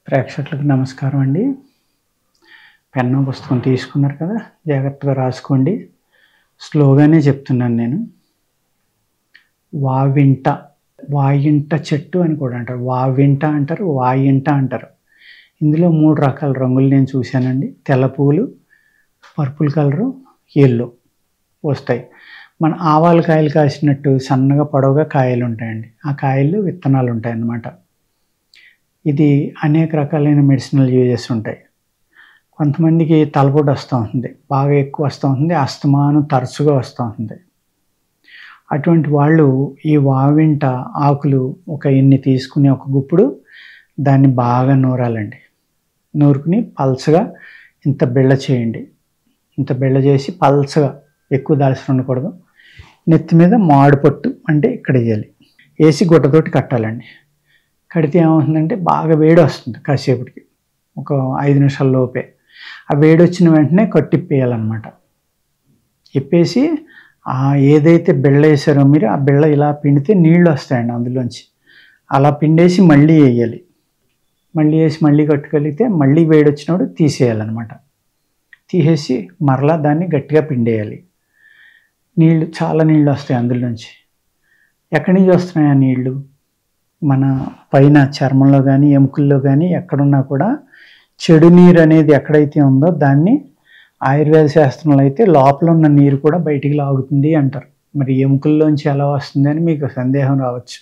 ప్రేక్షకులకు నమస్కారం అండి. పెన్ను పుస్తకం తీసుకున్నారు కదా, జాగ్రత్తగా రాసుకోండి. స్లోగానే చెప్తున్నాను నేను. వావింట, వాయింట చెట్టు అని కూడా అంటారు. వావింట అంటారు, వాయింట అంటారు. ఇందులో 3 రకాల రంగులు నేను చూశానండి. తెల్ల పువ్వులు, పర్పుల్ కలరు, ఎల్లో వస్తాయి. మన ఆవాల కాయలు కాసినట్టు సన్నగా పొడవుగా కాయలు ఉంటాయండి. ఆ కాయల్లో విత్తనాలు ఉంటాయన్నమాట. ఇది అనేక రకాలైన మెడిసినల్ యూజెస్ ఉంటాయి. కొంతమందికి తలపోటు వస్తూ ఉంటుంది, బాగా ఎక్కువ వస్తూ ఉంటుంది, అస్తమానం తరచుగా వస్తూ ఉంటుంది. అటువంటి వాళ్ళు ఈ వావింట ఆకులు ఒక ఇన్ని తీసుకుని ఒక గుప్పుడు దాన్ని బాగా నూరాలండి. నూరుకుని పల్చగా ఇంత బిళ్ళ చేయండి. ఇంత బిళ్ళ చేసి పల్చగా, ఎక్కువ దాల్చిన ఉండకూడదు. నెత్తి మీద మాడు పట్టు అంటే ఇక్కడ వేయాలి, వేసి గుడ్డతోటి కట్టాలండి. కడితే ఏమవుతుందంటే బాగా వేడి వస్తుంది. కాసేపటికి ఒక 5 నిమిషాల లోపే ఆ వేడి వచ్చిన వెంటనే కట్టిప్పేయాలన్నమాట. ఇప్పేసి ఏదైతే బిళ్ళ వేసారో మీరు ఆ బిళ్ళ ఇలా పిండితే నీళ్ళు వస్తాయండి అందులోంచి. అలా పిండేసి మళ్ళీ వేయాలి. మళ్ళీ వేసి మళ్ళీ కట్టుకెళితే మళ్ళీ వేడి వచ్చినప్పుడు తీసేయాలన్నమాట. తీసేసి మరలా దాన్ని గట్టిగా పిండేయాలి. నీళ్ళు, చాలా నీళ్ళు వస్తాయి అందులోంచి. ఎక్కడి నుంచి వస్తున్నాయి ఆ నీళ్ళు? మన పైన చర్మంలో కానీ ఎముకల్లో కానీ ఎక్కడున్నా కూడా చెడు నీరు అనేది ఎక్కడైతే ఉందో దాన్ని ఆయుర్వేద శాస్త్రంలో అయితే లోపల ఉన్న నీరు కూడా బయటికి లాగుతుంది అంటారు. మరి ఎముకల్లోంచి ఎలా వస్తుంది అని మీకు సందేహం రావచ్చు.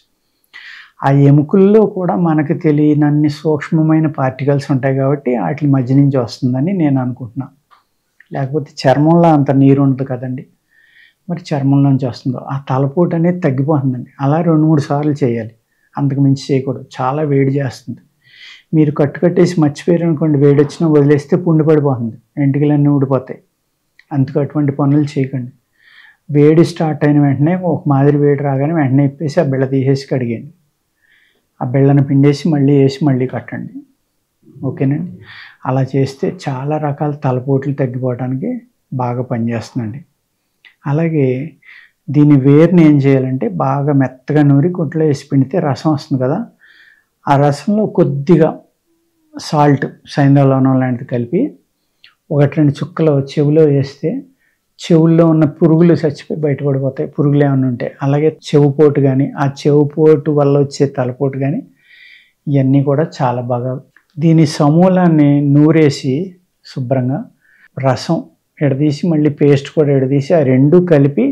ఆ ఎముకల్లో కూడా మనకు తెలియనన్ని సూక్ష్మమైన పార్టికల్స్ ఉంటాయి కాబట్టి వాటి మధ్య నుంచి వస్తుందని నేను అనుకుంటున్నాను. లేకపోతే చర్మంలో అంత నీరు ఉండదు కదండి, మరి చర్మంలోంచి వస్తుందో. ఆ తలపోటు అనేది తగ్గిపోతుందండి. అలా 2-3 సార్లు చేయాలి, అంతకు మించి చేయకూడదు. చాలా వేడి చేస్తుంది. మీరు కట్టేసి మర్చిపోయారు అనుకోండి, వేడి వచ్చినా వదిలేస్తే పుండు పడిపోతుంది, వెంట్రుకలన్నీ ఊడిపోతాయి. అందుకు అటువంటి పనులు చేయకండి. వేడి స్టార్ట్ అయిన వెంటనే ఒక మాదిరి వేడి రాగానే వెంటనే ఇప్పేసి ఆ బిళ్ళ తీసేసి కడిగేయండి. ఆ బిళ్ళను పిండేసి మళ్ళీ వేసి మళ్ళీ కట్టండి. ఓకేనండి. అలా చేస్తే చాలా రకాల తలపోట్లు తగ్గిపోవడానికి బాగా పనిచేస్తుందండి. అలాగే దీని వేరుని ఏం చేయాలంటే బాగా మెత్తగా నూరి గుడ్డలో వేసి పిండితే రసం వస్తుంది కదా, ఆ రసంలో కొద్దిగా సాల్ట్, సైంధవ లాంటిది కలిపి 1-2 చుక్కలు చెవిలో వేస్తే చెవుల్లో ఉన్న పురుగులు చచ్చిపోయి బయటపడిపోతాయి, పురుగులు ఏమైనా ఉంటే. అలాగే చెవుపోటు కానీ, ఆ చెవుపోటు వల్ల వచ్చే తలపోటు కానీ, ఇవన్నీ కూడా చాలా బాగా. దీని సమూలాన్ని నూరేసి శుభ్రంగా రసం ఎడదీసి మళ్ళీ పేస్ట్ కూడా ఎడదీసి ఆ 2 కలిపి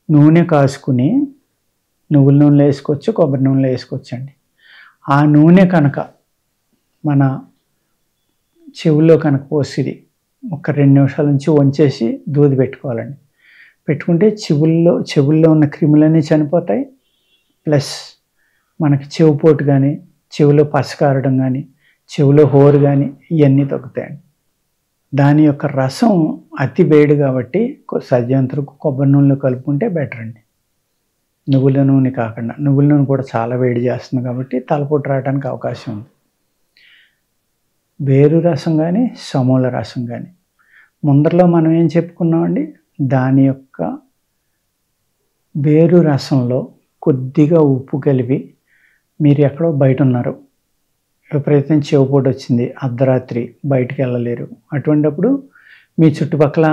నూనె కాసుకుని, నువ్వుల నూనెలో వేసుకోవచ్చు, కొబ్బరి నూనెలో వేసుకోవచ్చు అండి. ఆ నూనె కనుక మన చెవుల్లో కనుక పోసిది ఒక 2 నిమిషాల నుంచి వంచేసి దూది పెట్టుకోవాలండి. పెట్టుకుంటే చెవుల్లో ఉన్న క్రిములన్నీ చనిపోతాయి. ప్లస్ మనకి చెవుపోటు కానీ, చెవిలో పస కారడం కానీ, చెవిలో హోరు కానీ ఇవన్నీ తగ్గుతాయండి. దాని యొక్క రసం అతి వేడి కాబట్టి సాధ్యమంతవరకు కొబ్బరి నూనెలో కలుపుకుంటే బెటర్ అండి, నువ్వుల నూనె కాకుండా. నువ్వుల నూనె కూడా చాలా వేడి చేస్తుంది కాబట్టి తలపోటు రావడానికి అవకాశం ఉంది. వేరు రసం కానీ, సమూల రసం కానీ, ముందరలో మనం ఏం చెప్పుకున్నామండి, దాని యొక్క వేరు రసంలో కొద్దిగా ఉప్పు కలిపి, మీరు ఎక్కడో బయట ఉన్నారు, విపరీతం చెవిపోటు వచ్చింది, అర్ధరాత్రి బయటికి వెళ్ళలేరు, అటువంటిప్పుడు మీ చుట్టుపక్కల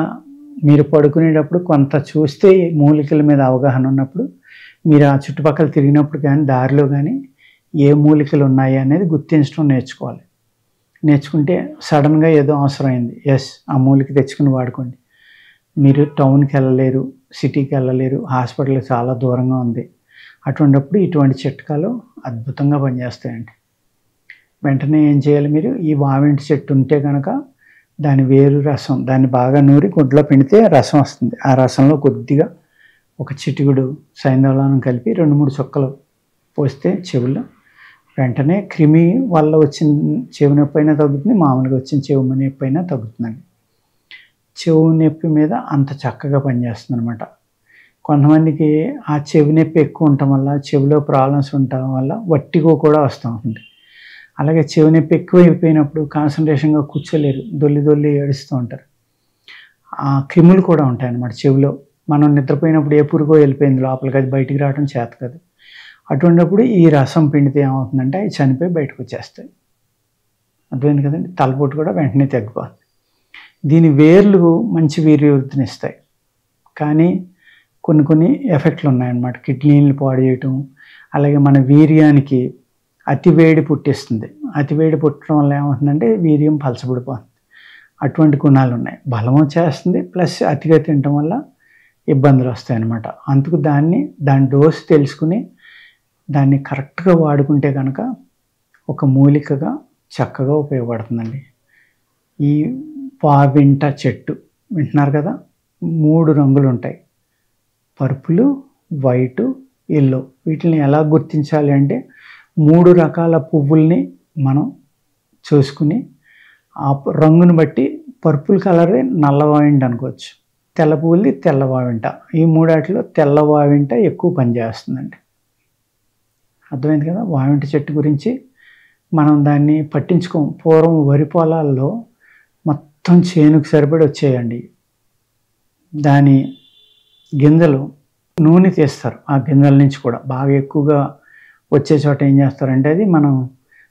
మీరు పడుకునేటప్పుడు కొంత చూస్తే మూలికల మీద అవగాహన ఉన్నప్పుడు మీరు ఆ చుట్టుపక్కల తిరిగినప్పుడు కానీ దారిలో కానీ ఏ మూలికలు ఉన్నాయి అనేది గుర్తించడం నేర్చుకోవాలి. నేర్చుకుంటే సడన్గా ఏదో అవసరమైంది, ఆ మూలిక తెచ్చుకుని వాడుకోండి. మీరు టౌన్కి వెళ్ళలేరు, సిటీకి వెళ్ళలేరు, హాస్పిటల్ చాలా దూరంగా ఉంది, అటువంటిప్పుడు ఇటువంటి చిట్కాలు అద్భుతంగా పనిచేస్తాయండి. వెంటనే ఏం చేయాలి, మీరు ఈ వావింటి చెట్టు ఉంటే కనుక దాని వేరు రసం, దాన్ని బాగా నూరి గుడ్డలో పిండితే రసం వస్తుంది. ఆ రసంలో కొద్దిగా ఒక చిటికుడు సైంధవ కలిపి 2-3 చుక్కలు పోస్తే చెవుల్లో, వెంటనే క్రిమి వల్ల వచ్చిన చెవి నొప్పి అయినా తగ్గుతుంది, మామూలుగా వచ్చిన చెవి నొప్పి అయినా తగ్గుతుందండి. చెవు నొప్పి మీద అంత చక్కగా పనిచేస్తుంది అనమాట. కొంతమందికి ఆ చెవి నొప్పి ఎక్కువ ఉండటం వల్ల, చెవిలో ప్రాబ్లమ్స్ ఉండటం వల్ల వట్టిగో కూడా వస్తూ ఉంటుంది. అలాగే చెవి నొప్పి ఎక్కువ అయిపోయినప్పుడు కాన్సన్ట్రేషన్గా కూర్చోలేరు, దొల్లి ఏడుస్తూ ఉంటారు. ఆ క్రిములు కూడా ఉంటాయన్నమాట చెవిలో. మనం నిద్రపోయినప్పుడు ఏ పురుగో వెళ్ళిపోయింది లోపలికి, అది బయటికి రావడం చేత కాదు. అటువంటిప్పుడు ఈ రసం పిండితే ఏమవుతుందంటే అవి చనిపోయి బయటకు వచ్చేస్తాయి. అర్థమైంది కదండి. తలపోటు కూడా వెంటనే తగ్గిపోతుంది. దీని వేర్లు మంచి వీర్యవృద్ధినిస్తాయి. కానీ కొన్ని ఎఫెక్ట్లు ఉన్నాయన్నమాట. కిడ్నీలను పాడు చేయటం, అలాగే మన వీర్యానికి అతివేడి పుట్టిస్తుంది. అతివేడి పుట్టడం వల్ల ఏమవుతుందంటే వీర్యం పలచబడిపోతుంది. అటువంటి గుణాలు ఉన్నాయి. బలం వచ్చేస్తుంది, ప్లస్ అతిగా తినటం వల్ల ఇబ్బందులు వస్తాయన్నమాట. అందుకు దాని డోసు తెలుసుకుని దాన్ని కరెక్ట్గా వాడుకుంటే కనుక ఒక మూలికగా చక్కగా ఉపయోగపడుతుందండి. ఈ వావింట చెట్టు వింటున్నారు కదా, 3 రంగులు ఉంటాయి, పర్పుల్, వైట్, ఎల్లో. వీటిని ఎలా గుర్తించాలి అంటే 3 రకాల పువ్వుల్ని మనం చూసుకుని ఆ రంగును బట్టి పర్పుల్ కలరే నల్ల వావింట అనుకోవచ్చు, తెల్ల పువ్వులది తెల్ల వావింట. ఈ 3 తెల్ల వావింట ఎక్కువ పనిచేస్తుందండి. అర్థమైంది కదా. వావింట చెట్టు గురించి మనం దాన్ని పట్టించుకోం. పూర్వం వరి పొలాల్లో మొత్తం చేనుకు సరిపడి వచ్చేయండి. దాని గింజలు నూనె తీస్తారు. ఆ గింజల నుంచి కూడా బాగా ఎక్కువగా వచ్చే చోట ఏం చేస్తారంటే అది మనం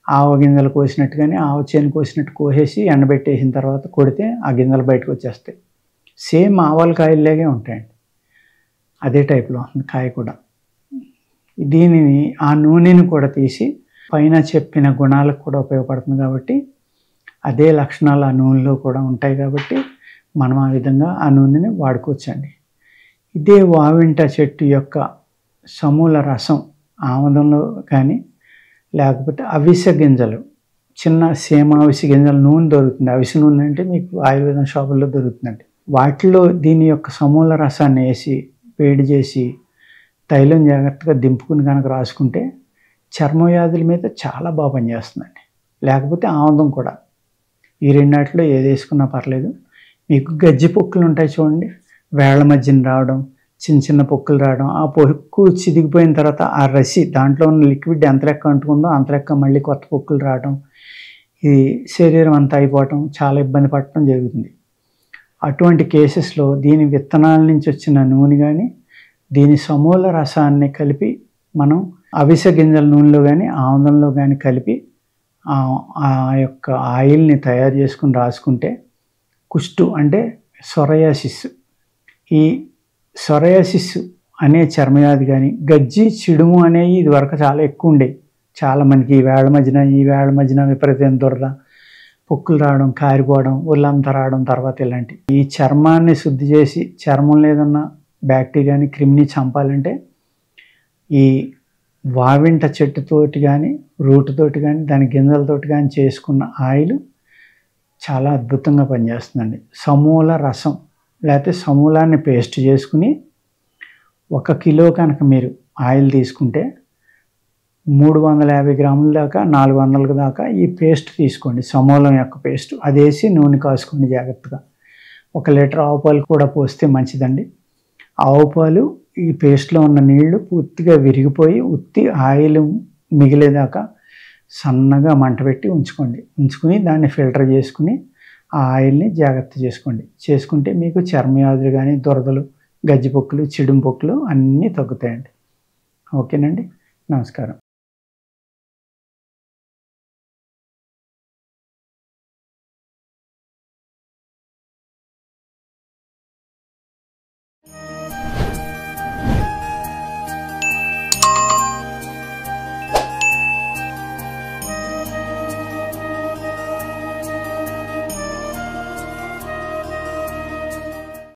ఆవ గింజలు కోసినట్టుగానే ఆవ చేను కోసినట్టు కోసేసి ఎండబెట్టేసిన తర్వాత కొడితే ఆ గింజలు బయటకు వచ్చేస్తాయి. సేమ్ ఆవాల కాయల్లాగే ఉంటాయండి. అదే టైప్లో ఉంటుంది కాయ కూడా. దీనిని ఆ నూనెని కూడా తీసి పైన చెప్పిన గుణాలకు కూడా ఉపయోగపడుతుంది కాబట్టి అదే లక్షణాలు ఆ నూనెలో కూడా ఉంటాయి కాబట్టి మనం ఆ విధంగా ఆ నూనెని వాడుకోవచ్చండి. ఇదే వావింట చెట్టు యొక్క సమూల రసం ఆముదంలో కానీ లేకపోతే అవిసె గింజలు, చిన్న సేమ అవిసె గింజల నూనె దొరుకుతుంది. అవిసె నూనె అంటే మీకు ఆయుర్వేదం షాపుల్లో దొరుకుతుందండి. వాటిలో దీని యొక్క సమూల రసాన్ని వేసి వేడి చేసి తైలం జాగ్రత్తగా దింపుకుని కనుక రాసుకుంటే చర్మవ్యాధుల మీద చాలా బాగా పనిచేస్తుందండి. లేకపోతే ఆముదం కూడా. ఈ రెండాటిలో ఏది వేసుకున్నా పర్లేదు. మీకు గజ్జి పొక్కులు ఉంటాయి చూడండి, వేళ్ల మధ్యన రావడం, చిన్న పొక్కులు రావడం, ఆ పొక్కు చిదిగిపోయిన తర్వాత ఆ రసి దాంట్లో ఉన్న లిక్విడ్ ఎంత లెక్క అంటుకుందో అంత లెక్క మళ్ళీ కొత్త పొక్కులు రావడం, ఇది శరీరం అంతా అయిపోవటం, చాలా ఇబ్బంది పడటం జరుగుతుంది. అటువంటి కేసెస్లో దీని విత్తనాల నుంచి వచ్చిన నూనె కానీ దీని సమూల రసాన్ని కలిపి మనం అవిసె గింజల నూనెలో కానీ ఆముదంలో కానీ కలిపి ఆ యొక్క ఆయిల్ని తయారు చేసుకుని రాసుకుంటే కుష్టు అంటే సొరయాసిస్, ఈ సొరయాసిస్ అనే చర్మవ్యాధి కానీ గజ్జి చిడుము అనేవి ఇదివరకు చాలా ఎక్కువ ఉండేవి. చాలామందికి ఈ వేళ్ల మధ్యన విపరీతమైన దురద, పొక్కులు రావడం, కారిపోవడం, ఒళ్ళంతా రావడం, తర్వాత ఇలాంటి ఈ చర్మాన్ని శుద్ధి చేసి చర్మంలో ఏదన్నా బ్యాక్టీరియాని క్రిమిని చంపాలంటే ఈ వావింట చెట్టుతోటి కానీ రూటుతోటి కానీ దాని గింజలతోటి కానీ చేసుకున్న ఆయిల్ చాలా అద్భుతంగా పనిచేస్తుందండి. సమూల రసం లేకపోతే సమూలాన్ని పేస్ట్ చేసుకుని 1 కిలో కనుక మీరు ఆయిల్ తీసుకుంటే 350 గ్రాముల దాకా 400 దాకా ఈ పేస్ట్ తీసుకోండి, సమూలం యొక్క పేస్ట్. అది వేసి నూనె కాసుకోండి జాగ్రత్తగా. 1 లీటర్ ఆవు పాలు కూడా పోస్తే మంచిదండి. ఆవు పాలు ఈ పేస్ట్లో ఉన్న నీళ్లు పూర్తిగా విరిగిపోయి ఉత్తి ఆయిల్ మిగిలేదాకా సన్నగా మంట పెట్టి ఉంచుకుని దాన్ని ఫిల్టర్ చేసుకుని ఆ ఆయిల్ని జాగ్రత్త చేసుకుంటే మీకు చర్మవ్యాధులు కానీ దురదలు, గజ్జిపొక్కులు, చిడుము పొక్కులు అన్నీ తగ్గుతాయండి. ఓకేనండి, నమస్కారం.